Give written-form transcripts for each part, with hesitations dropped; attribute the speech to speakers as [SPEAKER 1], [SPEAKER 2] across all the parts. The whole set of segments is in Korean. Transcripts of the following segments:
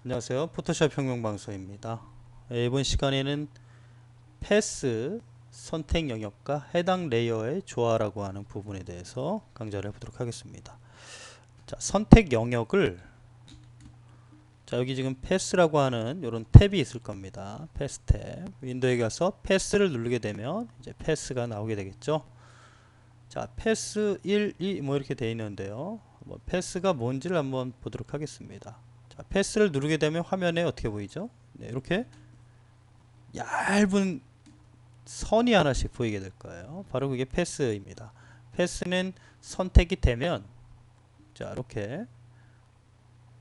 [SPEAKER 1] 안녕하세요. 포토샵 혁명방송입니다. 이번 시간에는 패스 선택 영역과 해당 레이어의 조화라고 하는 부분에 대해서 강좌를 해보도록 하겠습니다. 자, 선택 영역을 여기 지금 패스라고 하는 이런 탭이 있을 겁니다. 패스 탭. 윈도우에 가서 패스를 누르게 되면 이제 패스가 나오게 되겠죠. 자, 패스 1, 2 뭐 이렇게 되어 있는데요. 패스가 뭔지를 한번 보도록 하겠습니다. 자, 패스를 누르게 되면 화면에 어떻게 보이죠? 네, 이렇게 얇은 선이 하나씩 보이게 될 거예요. 바로 그게 패스입니다. 패스는 선택이 되면 자, 이렇게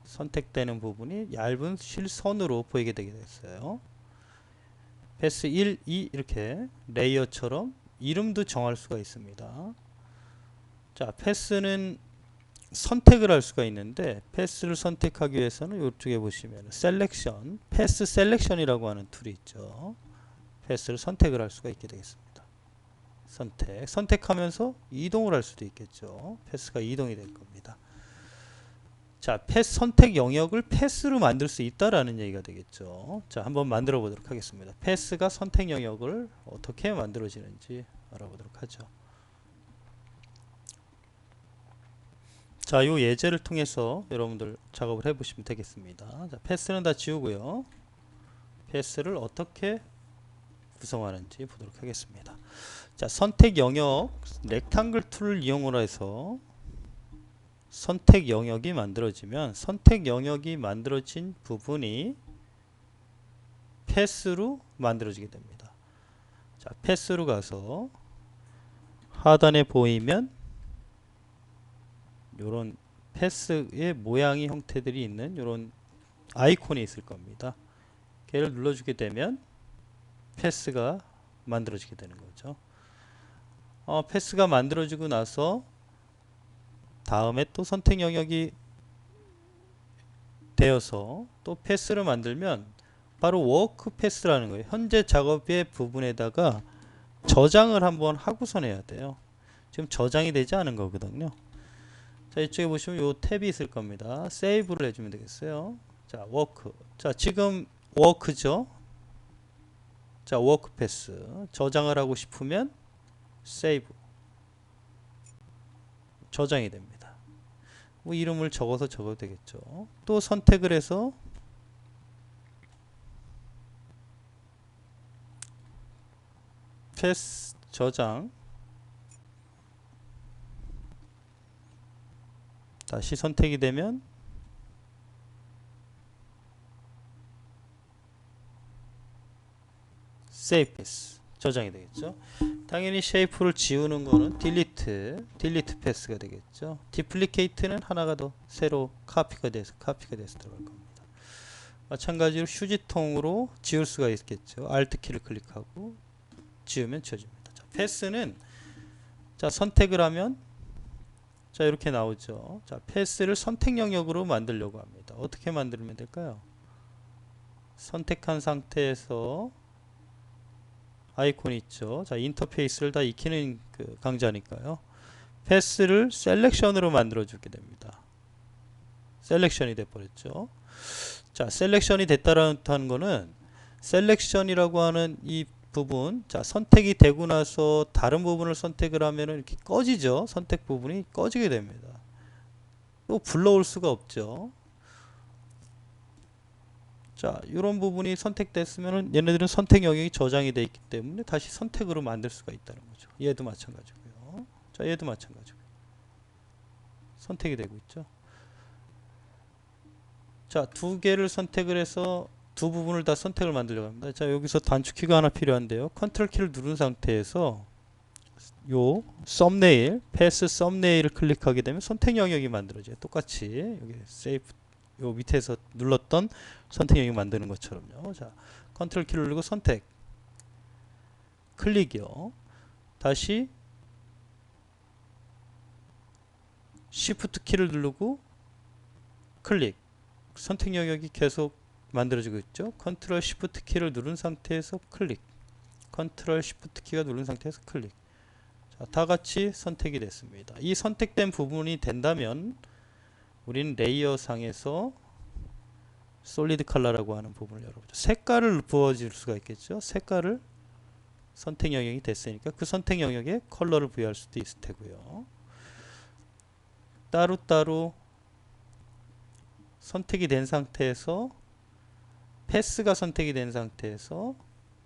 [SPEAKER 1] 선택되는 부분이 얇은 실선으로 보이게 되게 됐어요. 패스 1, 2 이렇게 레이어처럼 이름도 정할 수가 있습니다. 자, 패스는 선택을 할 수가 있는데 패스를 선택하기 위해서는 이쪽에 보시면 셀렉션, 패스 셀렉션이라고 하는 툴이 있죠. 패스를 선택을 할 수가 있게 되겠습니다. 선택하면서 이동을 할 수도 있겠죠. 패스가 이동이 될 겁니다. 자, 패스 선택 영역을 패스로 만들 수 있다라는 얘기가 되겠죠. 자, 한번 만들어 보도록 하겠습니다. 패스가 선택 영역을 어떻게 만들어지는지 알아보도록 하죠. 자, 요 예제를 통해서 여러분들 작업을 해 보시면 되겠습니다. 자, 패스는 다 지우고요. 패스를 어떻게 구성하는지 보도록 하겠습니다. 자, 선택 영역 렉탱글 툴을 이용을 해서 선택 영역이 만들어지면 선택 영역이 만들어진 부분이 패스로 만들어지게 됩니다. 자, 패스로 가서 하단에 보이면 요런 패스의 모양이 형태들이 있는 요런 아이콘이 있을 겁니다. 걔를 눌러주게 되면 패스가 만들어지게 되는 거죠. 패스가 만들어지고 나서 다음에 또 선택 영역이 되어서 또 패스를 만들면 바로 워크 패스라는 거예요. 현재 작업의 부분에다가 저장을 한번 하고선 해야 돼요. 지금 저장이 되지 않은 거거든요. 자, 이쪽에 보시면 요 탭이 있을 겁니다. 세이브를 해주면 되겠어요. 자, 워크. 자, 지금 워크죠. 자, 워크 패스. 저장을 하고 싶으면 세이브. 저장이 됩니다. 뭐 이름을 적어서 적어도 되겠죠. 또 선택을 해서 패스 저장. 다시 선택이 되면 세이브 패스. 저장이 되겠죠. 당연히 쉐이프를 지우는 거는 딜리트 패스가 되겠죠. 디플리케이트는 하나가 더 새로 카피가 돼서 들어갈 겁니다. 마찬가지로 휴지통으로 지울 수가 있겠죠. Alt 키를 클릭하고 지우면 지워집니다. 자, 패스는 자, 선택을 하면 자, 이렇게 나오죠. 자, 패스를 선택 영역으로 만들려고 합니다. 어떻게 만들면 될까요? 선택한 상태에서 아이콘이 있죠. 자, 인터페이스를 다 익히는 그 강좌니까요. 패스를 셀렉션으로 만들어 주게 됩니다. 셀렉션이 돼 버렸죠. 자, 셀렉션이 됐다는 거는 셀렉션이라고 하는 이 부분, 자, 선택이 되고 나서 다른 부분을 선택을 하면은 이렇게 꺼지죠. 선택 부분이 꺼지게 됩니다. 또 불러올 수가 없죠. 자, 이런 부분이 선택됐으면은 얘네들은 선택 영역이 저장이 되어 있기 때문에 다시 선택으로 만들 수가 있다는 거죠. 얘도 마찬가지고요. 자, 얘도 마찬가지고요. 선택이 되고 있죠. 자, 두 개를 선택을 해서 두 부분을 다 선택을 만들려고 합니다. 자, 여기서 단축키가 하나 필요한데요. 컨트롤 키를 누른 상태에서 요 썸네일, 패스 썸네일을 클릭하게 되면 선택 영역이 만들어져요. 똑같이 여기 세이프 요 밑에서 눌렀던 선택 영역 만드는 것처럼요. 자, 컨트롤 키를 누르고 선택 클릭이요. 다시 시프트 키를 누르고 클릭. 선택 영역이 계속 만들어지고 있죠. 컨트롤 시프트 키를 누른 상태에서 클릭. 컨트롤 시프트 키가 누른 상태에서 클릭. 자, 다 같이 선택이 됐습니다. 이 선택된 부분이 된다면 우리는 레이어 상에서 솔리드 컬러라고 하는 부분을 열어보죠. 색깔을 부어줄 수가 있겠죠. 색깔을 선택 영역이 됐으니까 그 선택 영역에 컬러를 부여할 수도 있을 테고요. 따로따로 선택이 된 상태에서 패스가 선택이 된 상태에서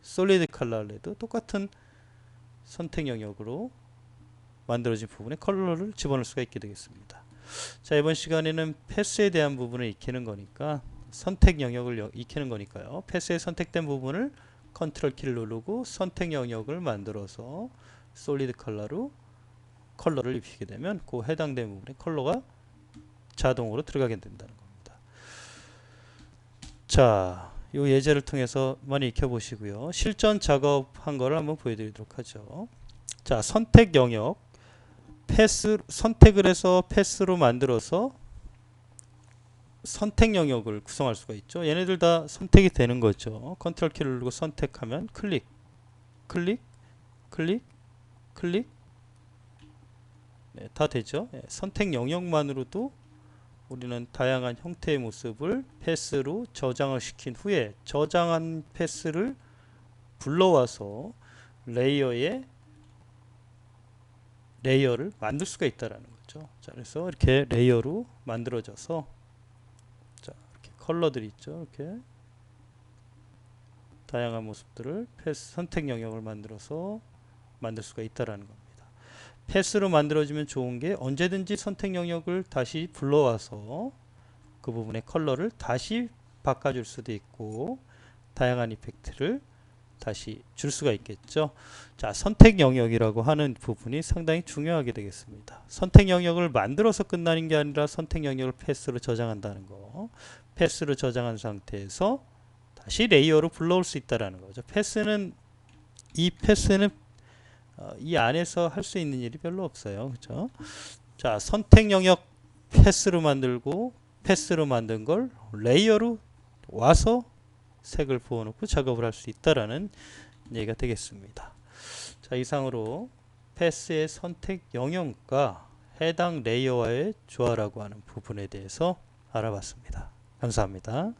[SPEAKER 1] 솔리드 컬러를 해도 똑같은 선택 영역으로 만들어진 부분에 컬러를 집어넣을 수가 있게 되겠습니다. 자, 이번 시간에는 패스에 대한 부분을 익히는 거니까 선택 영역을 익히는 거니까요. 패스에 선택된 부분을 컨트롤 키를 누르고 선택 영역을 만들어서 솔리드 컬러로 컬러를 입히게 되면 그 해당된 부분에 컬러가 자동으로 들어가게 된다는 겁니다. 자, 이 예제를 통해서 많이 익혀보시고요. 실전 작업한 거를 한번 보여드리도록 하죠. 자, 선택 영역 패스 선택을 해서 패스로 만들어서 선택 영역을 구성할 수가 있죠. 얘네들 다 선택이 되는 거죠. 컨트롤 키를 누르고 선택하면 클릭, 클릭, 클릭, 클릭, 네, 다 되죠. 네, 선택 영역만으로도 우리는 다양한 형태의 모습을 패스로 저장을 시킨 후에 저장한 패스를 불러와서 레이어를 만들 수가 있다라는 거죠. 자, 그래서 이렇게 레이어로 만들어져서 자, 이렇게 컬러들이 있죠. 이렇게 다양한 모습들을 패스 선택 영역을 만들어서 만들 수가 있다라는 겁니다. 패스로 만들어지면 좋은 게 언제든지 선택 영역을 다시 불러와서 그 부분의 컬러를 다시 바꿔줄 수도 있고 다양한 이펙트를 다시 줄 수가 있겠죠. 자, 선택 영역이라고 하는 부분이 상당히 중요하게 되겠습니다. 선택 영역을 만들어서 끝나는 게 아니라 선택 영역을 패스로 저장한다는 거. 패스로 저장한 상태에서 다시 레이어로 불러올 수 있다라는 거죠. 이 패스는 이 안에서 할 수 있는 일이 별로 없어요. 그죠? 자, 선택 영역 패스로 만들고 패스로 만든 걸 레이어로 와서 색을 부어놓고 작업을 할 수 있다라는 얘기가 되겠습니다. 자, 이상으로 패스의 선택 영역과 해당 레이어와의 조화라고 하는 부분에 대해서 알아봤습니다. 감사합니다.